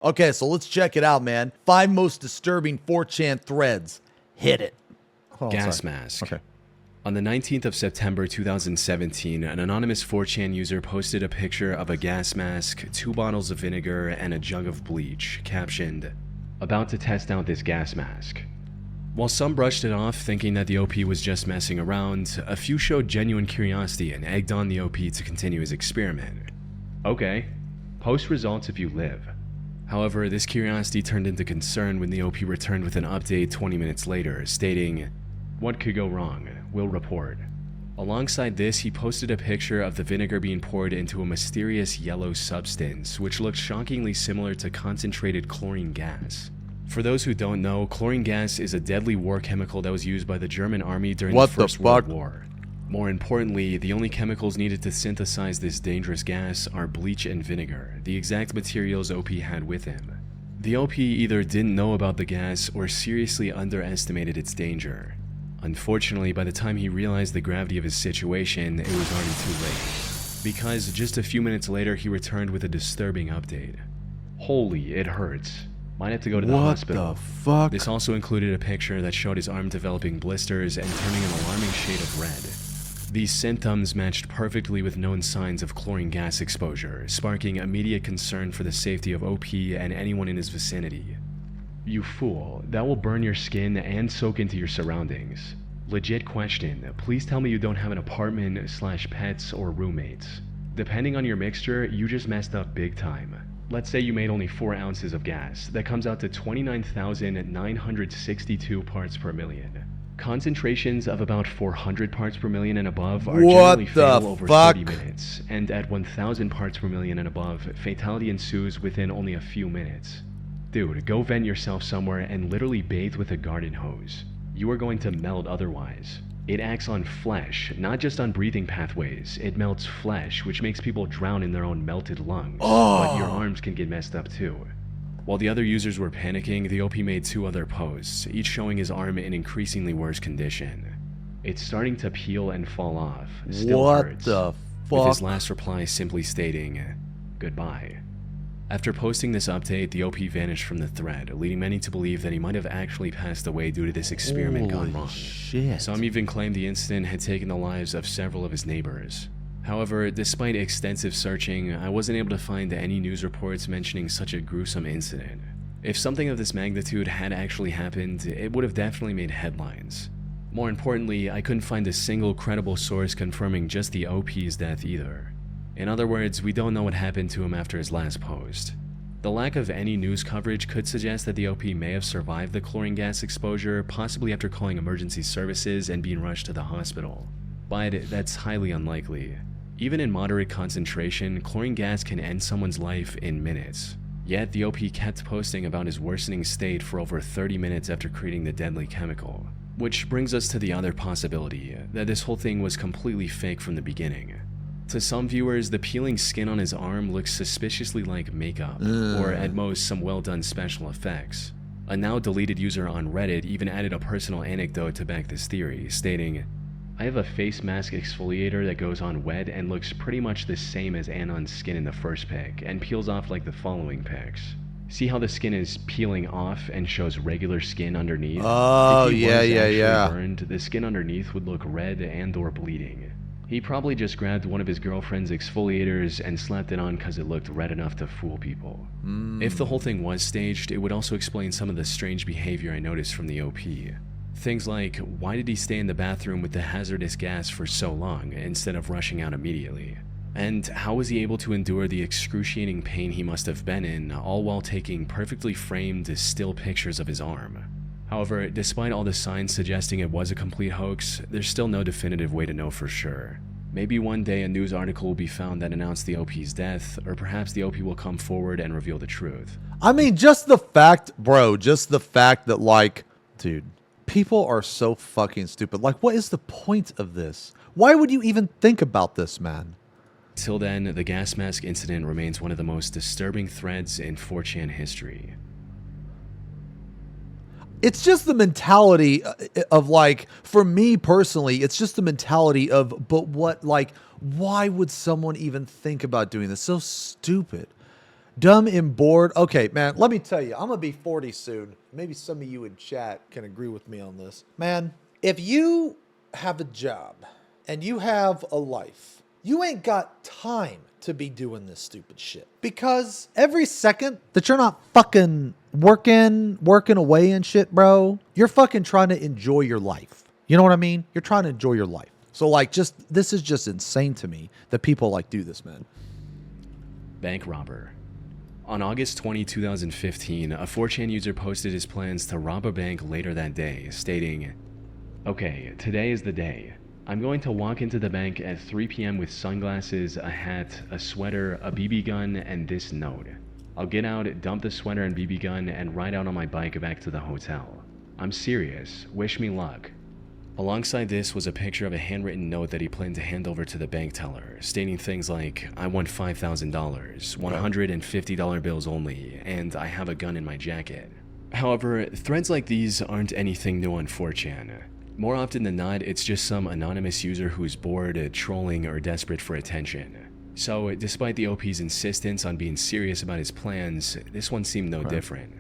Okay, so let's check it out, man. 5 most disturbing 4chan threads. Hit it. Oh, Gas sorry. mask. Okay. On the 19th of September 2017, an anonymous 4chan user posted a picture of a gas mask, 2 bottles of vinegar, and a jug of bleach, captioned, "About to test out this gas mask." While some brushed it off, thinking that the OP was just messing around, a few showed genuine curiosity and egged on the OP to continue his experiment. Okay, post results if you live. However, this curiosity turned into concern when the OP returned with an update 20 minutes later, stating, "What could go wrong? We'll report." Alongside this, he posted a picture of the vinegar being poured into a mysterious yellow substance, which looked shockingly similar to concentrated chlorine gas. For those who don't know, chlorine gas is a deadly war chemical that was used by the German army during the First World War. More importantly, the only chemicals needed to synthesize this dangerous gas are bleach and vinegar, the exact materials OP had with him. The OP either didn't know about the gas or seriously underestimated its danger. Unfortunately, by the time he realized the gravity of his situation, it was already too late. Because just a few minutes later, he returned with a disturbing update. "Holy, it hurts. Might have to go to the hospital." What the fuck? This also included a picture that showed his arm developing blisters and turning an alarming shade of red. These symptoms matched perfectly with known signs of chlorine gas exposure, sparking immediate concern for the safety of OP and anyone in his vicinity. "You fool, that will burn your skin and soak into your surroundings. Legit question, please tell me you don't have an apartment/pets or roommates. Depending on your mixture, you just messed up big time. Let's say you made only 4 ounces of gas. That comes out to 29,962 parts per million. Concentrations of about 400 parts per million and above are generally fatal over 30 minutes, and at 1,000 parts per million and above, fatality ensues within only a few minutes. Dude, go vent yourself somewhere and literally bathe with a garden hose. You are going to melt otherwise. It acts on flesh, not just on breathing pathways. It melts flesh, which makes people drown in their own melted lungs. But your arms can get messed up too." While the other users were panicking, the OP made 2 other posts, each showing his arm in increasingly worse condition. "It's starting to peel and fall off. Still hurts." What the fuck? With his last reply simply stating, "Goodbye." After posting this update, the OP vanished from the thread, leading many to believe that he might have actually passed away due to this experiment gone wrong. Shit. Some even claimed the incident had taken the lives of several of his neighbors. However, despite extensive searching, I wasn't able to find any news reports mentioning such a gruesome incident. If something of this magnitude had actually happened, it would have definitely made headlines. More importantly, I couldn't find a single credible source confirming just the OP's death either. In other words, we don't know what happened to him after his last post. The lack of any news coverage could suggest that the OP may have survived the chlorine gas exposure, possibly after calling emergency services and being rushed to the hospital. But that's highly unlikely. Even in moderate concentration, chlorine gas can end someone's life in minutes. Yet the OP kept posting about his worsening state for over 30 minutes after creating the deadly chemical. Which brings us to the other possibility, that this whole thing was completely fake from the beginning. To some viewers, the peeling skin on his arm looks suspiciously like makeup, or at most some well-done special effects. A now deleted user on Reddit even added a personal anecdote to back this theory, stating, "I have a face mask exfoliator that goes on wet and looks pretty much the same as Anon's skin in the first pic, and peels off like the following pics. See how the skin is peeling off and shows regular skin underneath? Oh, if he was actually yeah. burned, the skin underneath would look red and or bleeding. He probably just grabbed one of his girlfriend's exfoliators and slapped it on because it looked red enough to fool people." If the whole thing was staged, it would also explain some of the strange behavior I noticed from the OP. Things like, why did he stay in the bathroom with the hazardous gas for so long instead of rushing out immediately? And how was he able to endure the excruciating pain he must have been in, all while taking perfectly framed, still pictures of his arm? However, despite all the signs suggesting it was a complete hoax, there's still no definitive way to know for sure. Maybe one day a news article will be found that announced the OP's death, or perhaps the OP will come forward and reveal the truth. I mean, just the fact, bro, that, like, dude, people are so fucking stupid. Like, what is the point of this? Why would you even think about this, man? Till then, the gas mask incident remains one of the most disturbing threads in 4chan history. It's just the mentality of, like, for me personally, it's just the mentality of, but what, like, why would someone even think about doing this? So stupid. Dumb and bored. Okay, man, let me tell you, I'm going to be 40 soon. Maybe some of you in chat can agree with me on this. Man, if you have a job and you have a life, you ain't got time to be doing this stupid shit. Because every second that you're not fucking working away and shit, bro, you're fucking trying to enjoy your life. You know what I mean? You're trying to enjoy your life. So like, this is just insane to me that people like do this, man. Bank robber. On August 20, 2015, a 4chan user posted his plans to rob a bank later that day, stating, "Okay, today is the day. I'm going to walk into the bank at 3 p.m. with sunglasses, a hat, a sweater, a BB gun, and this note. I'll get out, dump the sweater and BB gun, and ride out on my bike back to the hotel. I'm serious. Wish me luck." Alongside this was a picture of a handwritten note that he planned to hand over to the bank teller, stating things like, "I want $5,000, $150 bills only, and I have a gun in my jacket." However, threads like these aren't anything new on 4chan. More often than not, it's just some anonymous user who's bored, trolling, or desperate for attention. So, despite the OP's insistence on being serious about his plans, this one seemed no different.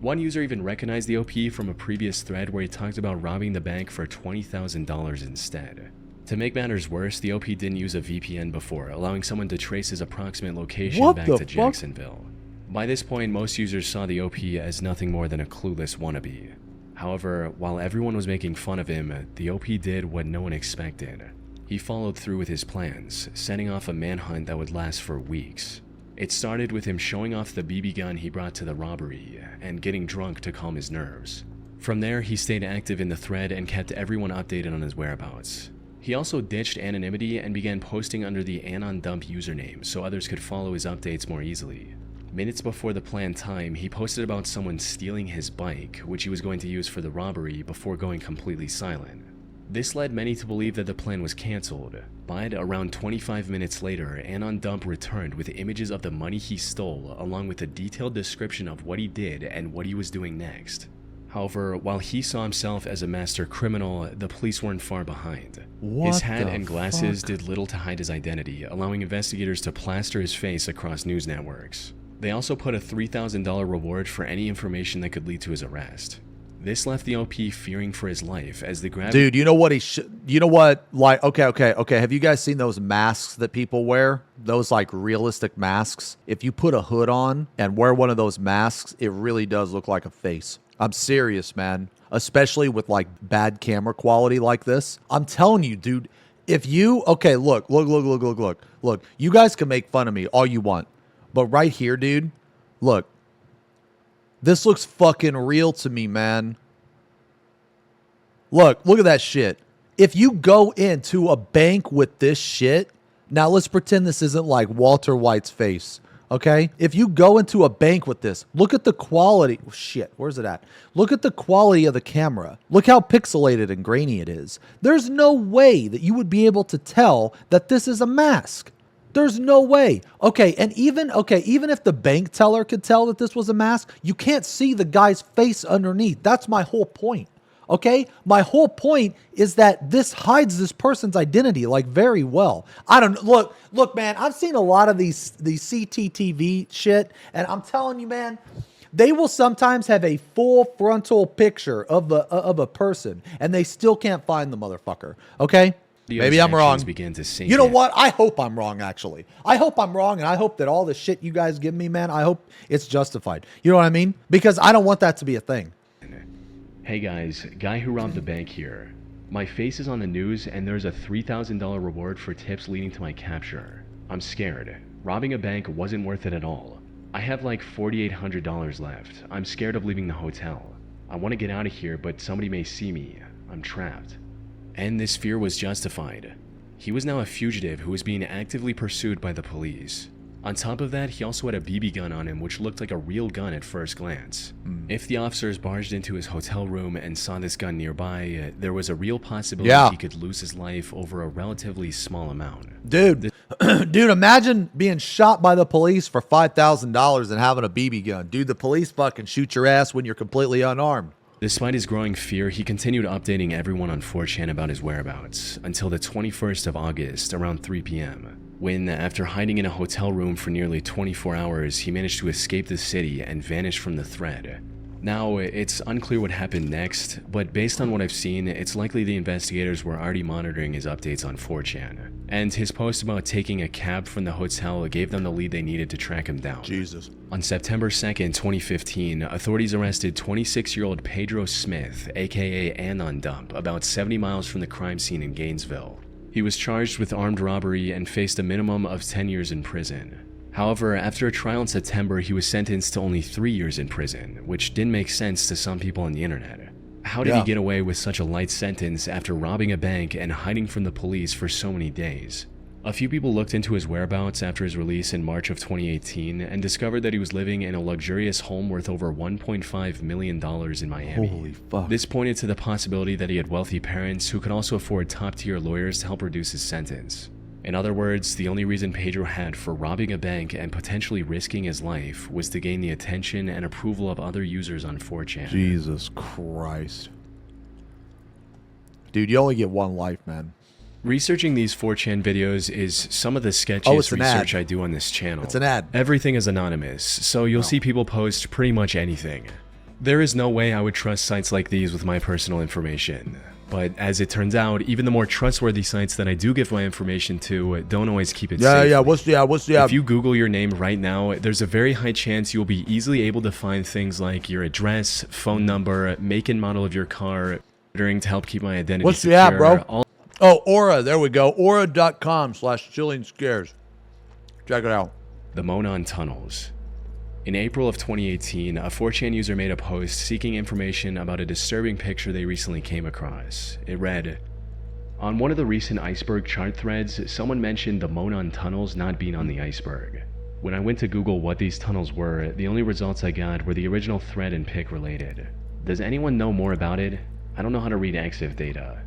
One user even recognized the OP from a previous thread where he talked about robbing the bank for $20,000 instead. To make matters worse, the OP didn't use a VPN before, allowing someone to trace his approximate location back to Jacksonville. By this point, most users saw the OP as nothing more than a clueless wannabe. However, while everyone was making fun of him, the OP did what no one expected. He followed through with his plans, setting off a manhunt that would last for weeks. It started with him showing off the BB gun he brought to the robbery and getting drunk to calm his nerves. From there, he stayed active in the thread and kept everyone updated on his whereabouts. He also ditched anonymity and began posting under the AnonDump username so others could follow his updates more easily. Minutes before the planned time, he posted about someone stealing his bike, which he was going to use for the robbery, before going completely silent. This led many to believe that the plan was cancelled, but around 25 minutes later, AnonDump returned with images of the money he stole along with a detailed description of what he did and what he was doing next. However, while he saw himself as a master criminal, the police weren't far behind. His hat and glasses did little to hide his identity, allowing investigators to plaster his face across news networks. They also put a $3,000 reward for any information that could lead to his arrest. This left the OP fearing for his life as the grab— Dude, you know what you know what, like, okay. Have you guys seen those masks that people wear? Those, like, realistic masks? If you put a hood on and wear one of those masks, it really does look like a face. I'm serious, man. Especially with, like, bad camera quality like this. I'm telling you, dude, if you, okay, look. You guys can make fun of me all you want. But right here, dude, look. This looks fucking real to me, man. Look at that shit. If you go into a bank with this shit, now let's pretend this isn't like Walter White's face, okay? If you go into a bank with this, look at the quality. Oh, shit, where's it at? Look at the quality of the camera. Look how pixelated and grainy it is. There's no way that you would be able to tell that this is a mask. There's no way. Okay, and even if the bank teller could tell that this was a mask, you can't see the guy's face underneath. That's my whole point. Okay? My whole point is that this hides this person's identity, like, very well. I don't look, man, I've seen a lot of these CCTV shit, and I'm telling you, man, they will sometimes have a full frontal picture of a person, and they still can't find the motherfucker. Okay? Maybe I'm wrong. You know what? I hope I'm wrong, actually. I hope I'm wrong, and I hope that all the shit you guys give me, man, I hope it's justified. You know what I mean? Because I don't want that to be a thing. Hey guys, guy who robbed the bank here. My face is on the news, and there's a $3,000 reward for tips leading to my capture. I'm scared. Robbing a bank wasn't worth it at all. I have like $4,800 left. I'm scared of leaving the hotel. I want to get out of here, but somebody may see me. I'm trapped. And this fear was justified. He was now a fugitive who was being actively pursued by the police. On top of that, he also had a BB gun on him, which looked like a real gun at first glance. If the officers barged into his hotel room and saw this gun nearby, there was a real possibility he could lose his life over a relatively small amount. Dude, imagine being shot by the police for $5,000 and having a BB gun. Dude, the police fucking shoot your ass when you're completely unarmed. Despite his growing fear, he continued updating everyone on 4chan about his whereabouts until the 21st of August around 3 p.m. when, after hiding in a hotel room for nearly 24 hours, he managed to escape the city and vanish from the thread. Now, it's unclear what happened next, but based on what I've seen, it's likely the investigators were already monitoring his updates on 4chan, and his post about taking a cab from the hotel gave them the lead they needed to track him down. Jesus. On September 2nd, 2015, authorities arrested 26-year-old Pedro Smith, aka Anon Dump, about 70 miles from the crime scene in Gainesville. He was charged with armed robbery and faced a minimum of 10 years in prison. However, after a trial in September, he was sentenced to only 3 years in prison, which didn't make sense to some people on the internet. How did he get away with such a light sentence after robbing a bank and hiding from the police for so many days? A few people looked into his whereabouts after his release in March of 2018 and discovered that he was living in a luxurious home worth over $1.5 million in Miami. Holy fuck. This pointed to the possibility that he had wealthy parents who could also afford top-tier lawyers to help reduce his sentence. In other words, the only reason Pedro had for robbing a bank and potentially risking his life was to gain the attention and approval of other users on 4chan. Jesus Christ. Dude, you only get one life, man. Researching these 4chan videos is some of the sketchiest research ad. I do on this channel. It's an ad. Everything is anonymous, so you'll see people post pretty much anything. There is no way I would trust sites like these with my personal information. But as it turns out, even the more trustworthy sites that I do give my information to don't always keep it safe. Yeah, what's the If you Google your name right now, there's a very high chance you'll be easily able to find things like your address, phone number, make and model of your car, to help keep my identity What's secure. the app, bro? Oh, Aura, there we go. Aura.com/chillingscares. Check it out. The Monan Tunnels. In April of 2018, a 4chan user made a post seeking information about a disturbing picture they recently came across. It read, "On one of the recent iceberg chart threads, someone mentioned the Monan Tunnels not being on the iceberg. When I went to Google what these tunnels were, the only results I got were the original thread and pic related. Does anyone know more about it? I don't know how to read EXIF data."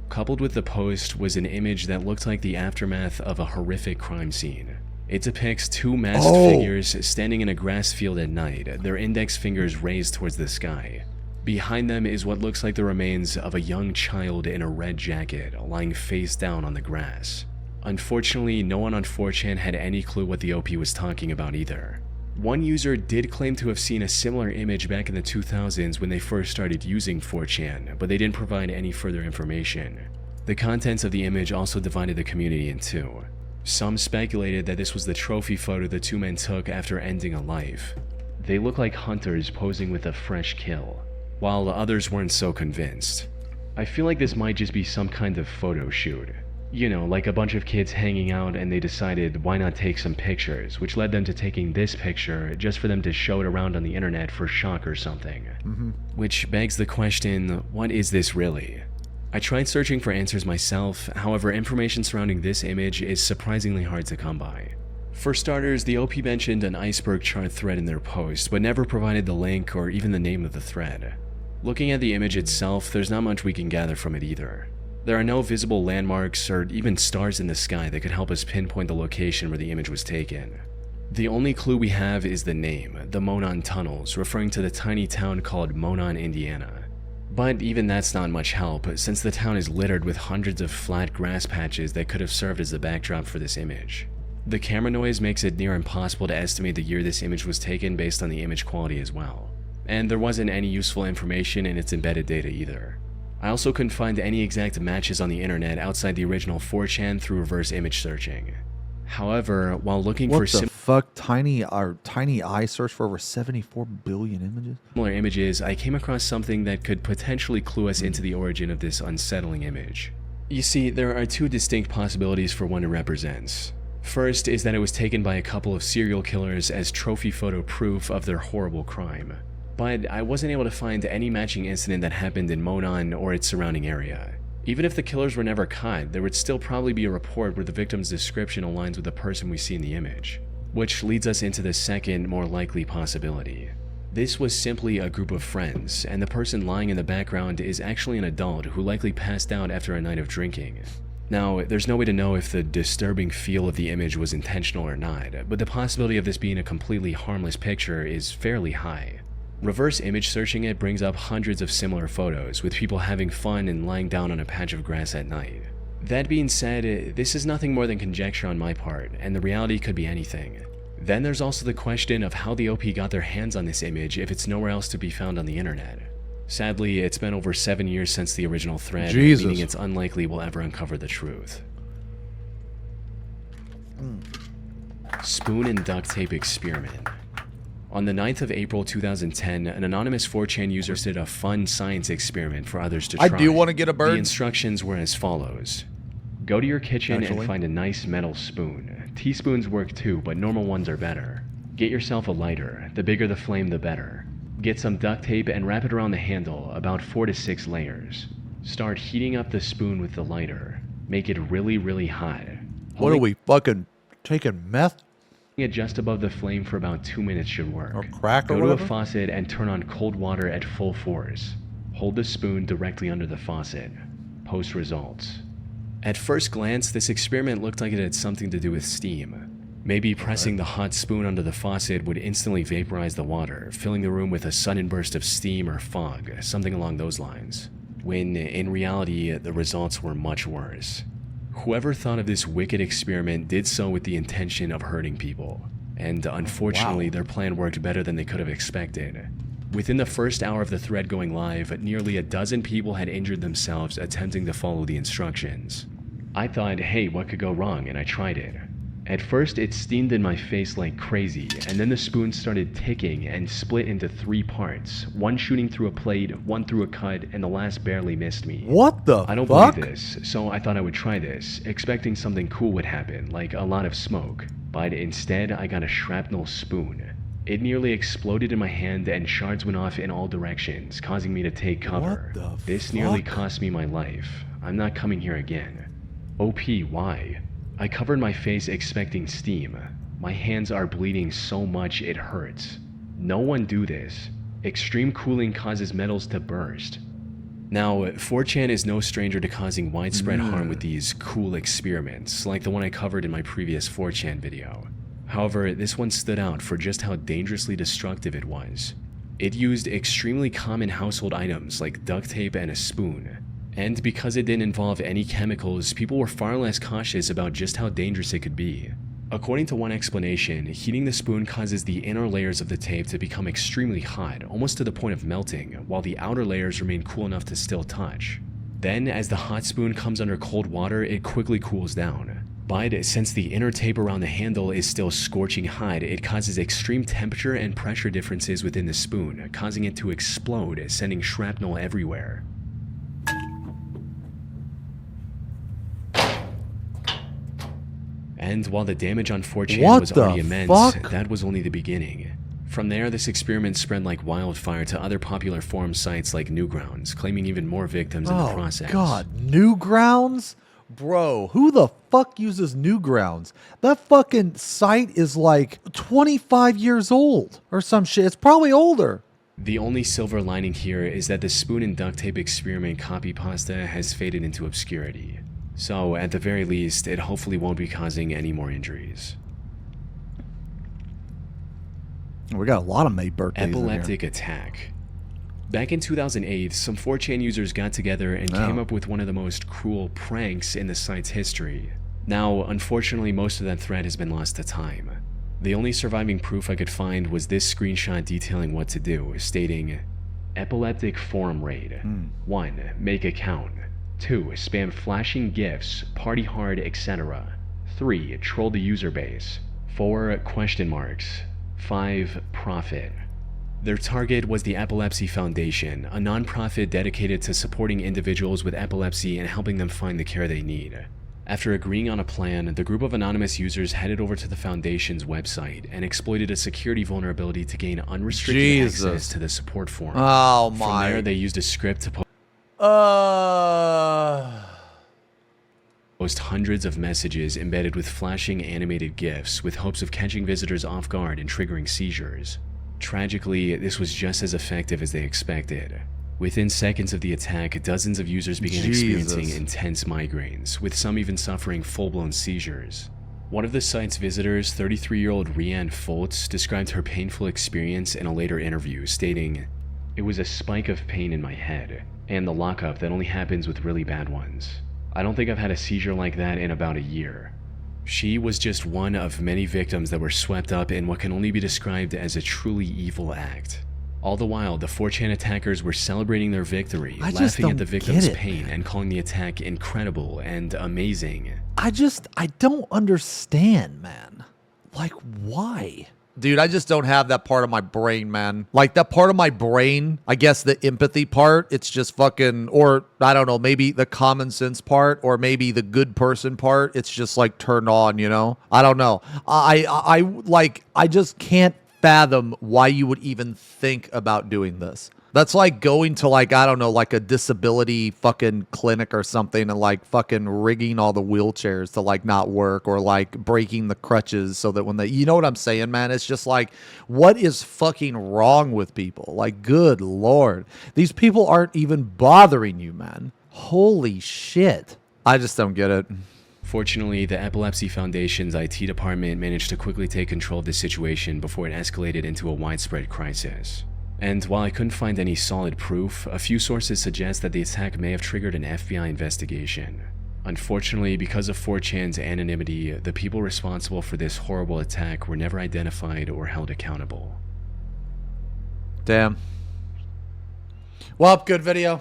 Coupled with the post was an image that looked like the aftermath of a horrific crime scene. It depicts two masked figures standing in a grass field at night, their index fingers raised towards the sky. Behind them is what looks like the remains of a young child in a red jacket, lying face down on the grass. Unfortunately, no one on 4chan had any clue what the OP was talking about either. One user did claim to have seen a similar image back in the 2000s when they first started using 4chan, but they didn't provide any further information. The contents of the image also divided the community in two. Some speculated that this was the trophy photo the two men took after ending a life. They look like hunters posing with a fresh kill, while others weren't so convinced. I feel like this might just be some kind of photo shoot. You know, like a bunch of kids hanging out and they decided why not take some pictures, which led them to taking this picture just for them to show it around on the internet for shock or something. Which begs the question, what is this really? I tried searching for answers myself, however information surrounding this image is surprisingly hard to come by. For starters, the OP mentioned an iceberg chart thread in their post, but never provided the link or even the name of the thread. Looking at the image itself, there's not much we can gather from it either. There are no visible landmarks or even stars in the sky that could help us pinpoint the location where the image was taken. The only clue we have is the name, the Monan Tunnels, referring to the tiny town called Monan, Indiana. But even that's not much help, since the town is littered with hundreds of flat grass patches that could have served as the backdrop for this image. The camera noise makes it near impossible to estimate the year this image was taken based on the image quality as well. And there wasn't any useful information in its embedded data either. I also couldn't find any exact matches on the internet outside the original 4chan through reverse image searching. However, while looking for Tiny Eye search for over 74 billion images? Similar images, I came across something that could potentially clue us into the origin of this unsettling image. You see, there are two distinct possibilities for what it represents. First is that it was taken by a couple of serial killers as trophy photo proof of their horrible crime. But I wasn't able to find any matching incident that happened in Monan or its surrounding area. Even if the killers were never caught, there would still probably be a report where the victim's description aligns with the person we see in the image. Which leads us into the second, more likely possibility. This was simply a group of friends, and the person lying in the background is actually an adult who likely passed out after a night of drinking. Now, there's no way to know if the disturbing feel of the image was intentional or not, but the possibility of this being a completely harmless picture is fairly high. Reverse image searching it brings up hundreds of similar photos with people having fun and lying down on a patch of grass at night. That being said, this is nothing more than conjecture on my part, and the reality could be anything. Then there's also the question of how the OP got their hands on this image if it's nowhere else to be found on the internet. Sadly, it's been over 7 years since the original thread, meaning it's unlikely we'll ever uncover the truth. Spoon and duct tape experiment. On the 9th of April 2010, an anonymous 4chan user did a fun science experiment for others to try. I do want to get a bird. The instructions were as follows. Go to your kitchen and find a nice metal spoon. Teaspoons work too, but normal ones are better. Get yourself a lighter. The bigger the flame, the better. Get some duct tape and wrap it around the handle, about 4 to 6 layers. Start heating up the spoon with the lighter. Make it really, really hot. What are we, fucking taking meth? It just above the flame for about 2 minutes should work. Or crack or Go whatever? to a faucet and turn on cold water at full force. Hold the spoon directly under the faucet. Post results. At first glance, this experiment looked like it had something to do with steam. Maybe pressing the hot spoon under the faucet would instantly vaporize the water, filling the room with a sudden burst of steam or fog, something along those lines. When, in reality, the results were much worse. Whoever thought of this wicked experiment did so with the intention of hurting people, and unfortunately their plan worked better than they could have expected. Within the first hour of the thread going live, nearly a dozen people had injured themselves attempting to follow the instructions. I thought, hey, what could go wrong, and I tried it. At first, it steamed in my face like crazy, and then the spoon started ticking and split into 3 parts, one shooting through a plate, one through a cut, and the last barely missed me. What the I don't fuck? believe this, so I thought I would try this, expecting something cool would happen, like a lot of smoke. But instead, I got a shrapnel spoon. It nearly exploded in my hand and shards went off in all directions, causing me to take cover. What the This nearly fuck? cost me my life. I'm not coming here again. OP, why? I covered my face expecting steam. My hands are bleeding so much it hurts. No one do this. Extreme cooling causes metals to burst. Now, 4chan is no stranger to causing widespread harm with these cool experiments, like the one I covered in my previous 4chan video. However, this one stood out for just how dangerously destructive it was. It used extremely common household items like duct tape and a spoon. And because it didn't involve any chemicals, people were far less cautious about just how dangerous it could be. According to one explanation, heating the spoon causes the inner layers of the tape to become extremely hot, almost to the point of melting, while the outer layers remain cool enough to still touch. Then, as the hot spoon comes under cold water, it quickly cools down. But since the inner tape around the handle is still scorching hot, it causes extreme temperature and pressure differences within the spoon, causing it to explode, sending shrapnel everywhere. And while the damage on 4chan was already immense, that was only the beginning. From there, this experiment spread like wildfire to other popular forum sites like Newgrounds, claiming even more victims in the process. Oh god, Newgrounds? Bro, who the fuck uses Newgrounds? That fucking site is like 25 years old or some shit. It's probably older. The only silver lining here is that the spoon and duct tape experiment copy pasta has faded into obscurity. So, at the very least, it hopefully won't be causing any more injuries. We got a lot of May birthdays. Epileptic Attack. Back in 2008, some 4chan users got together and came up with one of the most cruel pranks in the site's history. Now, unfortunately, most of that thread has been lost to time. The only surviving proof I could find was this screenshot detailing what to do, stating, Epileptic Forum Raid. 1. Make account. 2. Spam flashing GIFs, party hard, etc. 3. Troll the user base. 4. Question marks. 5. Profit. Their target was the Epilepsy Foundation, a non-profit dedicated to supporting individuals with epilepsy and helping them find the care they need. After agreeing on a plan, the group of anonymous users headed over to the Foundation's website and exploited a security vulnerability to gain unrestricted access to the support forum. Oh my. From there, they used a script to post hundreds of messages embedded with flashing animated GIFs with hopes of catching visitors off guard and triggering seizures. Tragically, this was just as effective as they expected. Within seconds of the attack, dozens of users began experiencing intense migraines, with some even suffering full-blown seizures. One of the site's visitors, 33-year-old Rianne Foltz, described her painful experience in a later interview, stating, "It was a spike of pain in my head, and the lockup that only happens with really bad ones. I don't think I've had a seizure like that in about a year. She was just one of many victims that were swept up in what can only be described as a truly evil act. All the while, the 4chan attackers were celebrating their victory, laughing at the victim's pain, and calling the attack incredible and amazing. I don't understand, man. Like, why? Dude, I just don't have that part of my brain, man. Like, that part of my brain, I guess the empathy part, it's just fucking, or I don't know, maybe the common sense part, or maybe the good person part, it's just like turned on, you know? I don't know. I just can't fathom why you would even think about doing this. That's like going to, like, I don't know, like a disability fucking clinic or something and like fucking rigging all the wheelchairs to like not work, or like breaking the crutches so that when they, you know what I'm saying, man? It's just like, what is fucking wrong with people? Like, good Lord. These people aren't even bothering you, man. Holy shit. I just don't get it. Fortunately, the Epilepsy Foundation's IT department managed to quickly take control of the situation before it escalated into a widespread crisis. And while I couldn't find any solid proof, a few sources suggest that the attack may have triggered an FBI investigation. Unfortunately, because of 4chan's anonymity, the people responsible for this horrible attack were never identified or held accountable. Damn. Well, good video.